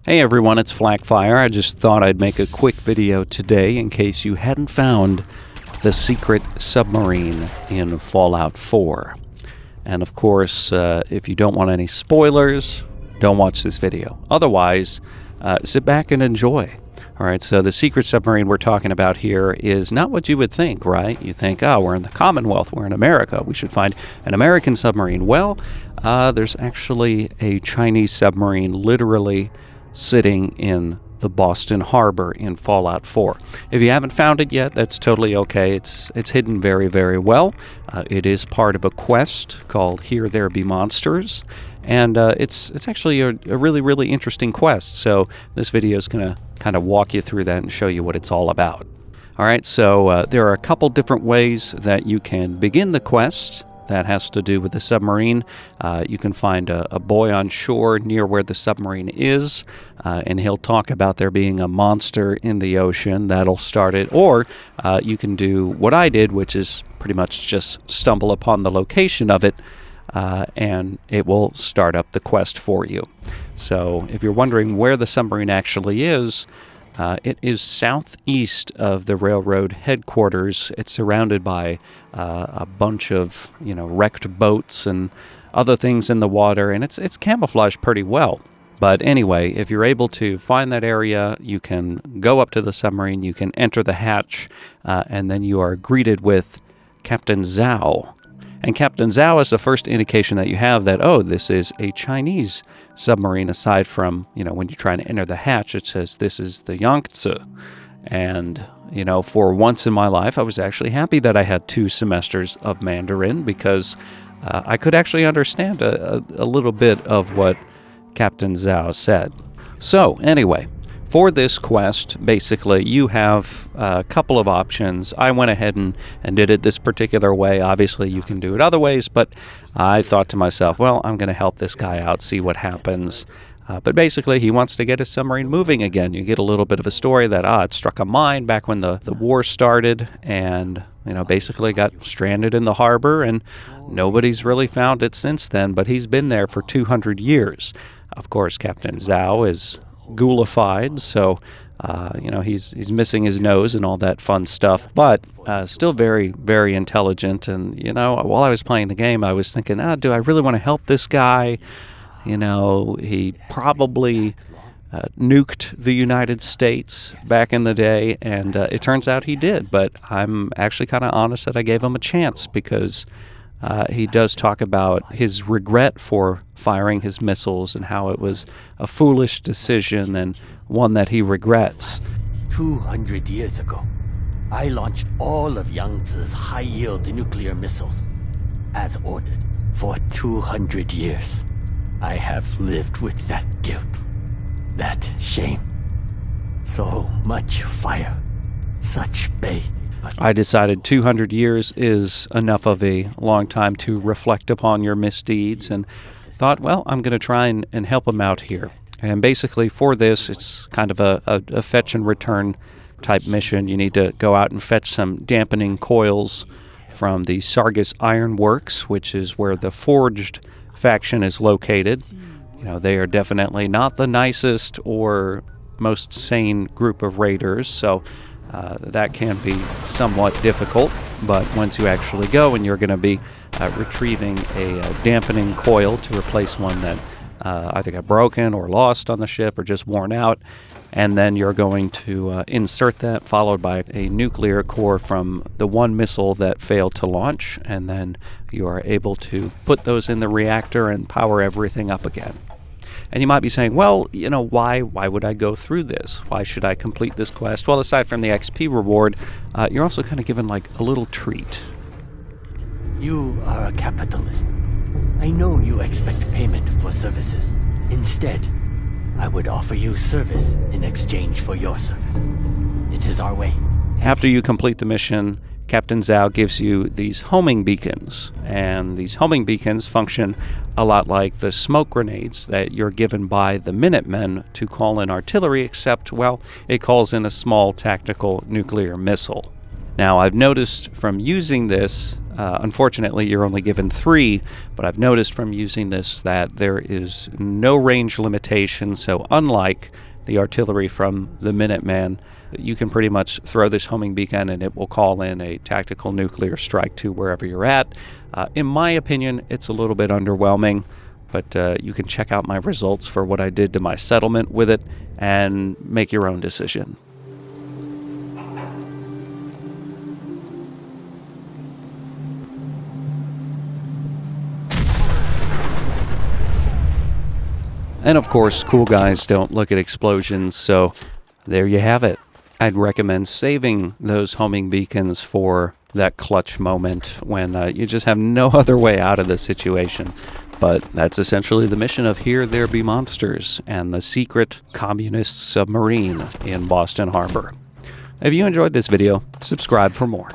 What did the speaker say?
Hey everyone, it's Flackfire. I just thought I'd make a quick video today in case you hadn't found the secret submarine in Fallout 4. And of course, if you don't want any spoilers, don't watch this video. Otherwise, sit back and enjoy. All right, so the secret submarine we're talking about here is not what you would think, right? You think, oh, we're in the Commonwealth, we're in America, we should find an American submarine. Well, there's actually a Chinese submarine literally sitting in the Boston Harbor in Fallout 4. If you haven't found it yet, that's totally okay. It's hidden very, very well. It is part of a quest called Here There Be Monsters, and it's actually a really, really interesting quest. So this video is going to kind of walk you through that and show you what it's all about. All right, so there are a couple different ways that you can begin the quest. That has to do with the submarine. You can find a boy on shore near where the submarine is, and he'll talk about there being a monster in the ocean. That'll start it. Or you can do what I did, which is pretty much just stumble upon the location of it, and it will start up the quest for you. So if you're wondering where the submarine actually is, it is southeast of the railroad headquarters. It's surrounded by a bunch of, wrecked boats and other things in the water, and it's camouflaged pretty well. But anyway, if you're able to find that area, you can go up to the submarine, you can enter the hatch, and then you are greeted with Captain Zao. And Captain Zao is the first indication that you have that, oh, this is a Chinese submarine, aside from, when you're trying to enter the hatch, it says this is the Yangtze. And, for once in my life, I was actually happy that I had 2 semesters of Mandarin because I could actually understand a little bit of what Captain Zao said. So, anyway, for this quest, basically, you have a couple of options. I went ahead and did it this particular way. Obviously, you can do it other ways, but I thought to myself, well, I'm going to help this guy out, see what happens. But basically, he wants to get his submarine moving again. You get a little bit of a story that, it struck a mine back when the war started, and, basically got stranded in the harbor, and nobody's really found it since then, but he's been there for 200 years. Of course, Captain Zao is ghoulified, so he's missing his nose and all that fun stuff, but still very, very intelligent. And while I was playing the game, I was thinking, do I really want to help this guy? He probably nuked the United States back in the day, and it turns out he did, but I'm actually kind of honest that I gave him a chance because he does talk about his regret for firing his missiles and how it was a foolish decision and one that he regrets. 200 years ago, I launched all of Yangtze's high-yield nuclear missiles, as ordered. For 200 years, I have lived with that guilt, that shame. So much fire, such pain. I decided 200 years is enough of a long time to reflect upon your misdeeds, and thought, well, I'm going to try and help him out here. And basically for this, it's kind of a fetch and return type mission. You need to go out and fetch some dampening coils from the Sargus Iron Works, which is where the Forged faction is located. They are definitely not the nicest or most sane group of raiders, so that can be somewhat difficult, but once you actually go and you're going to be retrieving a dampening coil to replace one that either got broken or lost on the ship or just worn out, and then you're going to insert that, followed by a nuclear core from the one missile that failed to launch, and then you are able to put those in the reactor and power everything up again. And you might be saying, well, why would I go through this? Why should I complete this quest? Well, aside from the XP reward, you're also kind of given like a little treat. You are a capitalist. I know you expect payment for services. Instead, I would offer you service in exchange for your service. It is our way. After you complete the mission, Captain Zao gives you these homing beacons, and these homing beacons function a lot like the smoke grenades that you're given by the Minutemen to call in artillery, except, well, it calls in a small tactical nuclear missile. Now, I've noticed from using this Unfortunately, you're only given 3, but I've noticed from using this that there is no range limitation, so unlike the artillery from the Minuteman, you can pretty much throw this homing beacon and it will call in a tactical nuclear strike to wherever you're at. In my opinion, it's a little bit underwhelming, but you can check out my results for what I did to my settlement with it and make your own decision. And of course, cool guys don't look at explosions, so there you have it. I'd recommend saving those homing beacons for that clutch moment when you just have no other way out of the situation. But that's essentially the mission of Here There Be Monsters and the secret communist submarine in Boston Harbor. If you enjoyed this video, subscribe for more.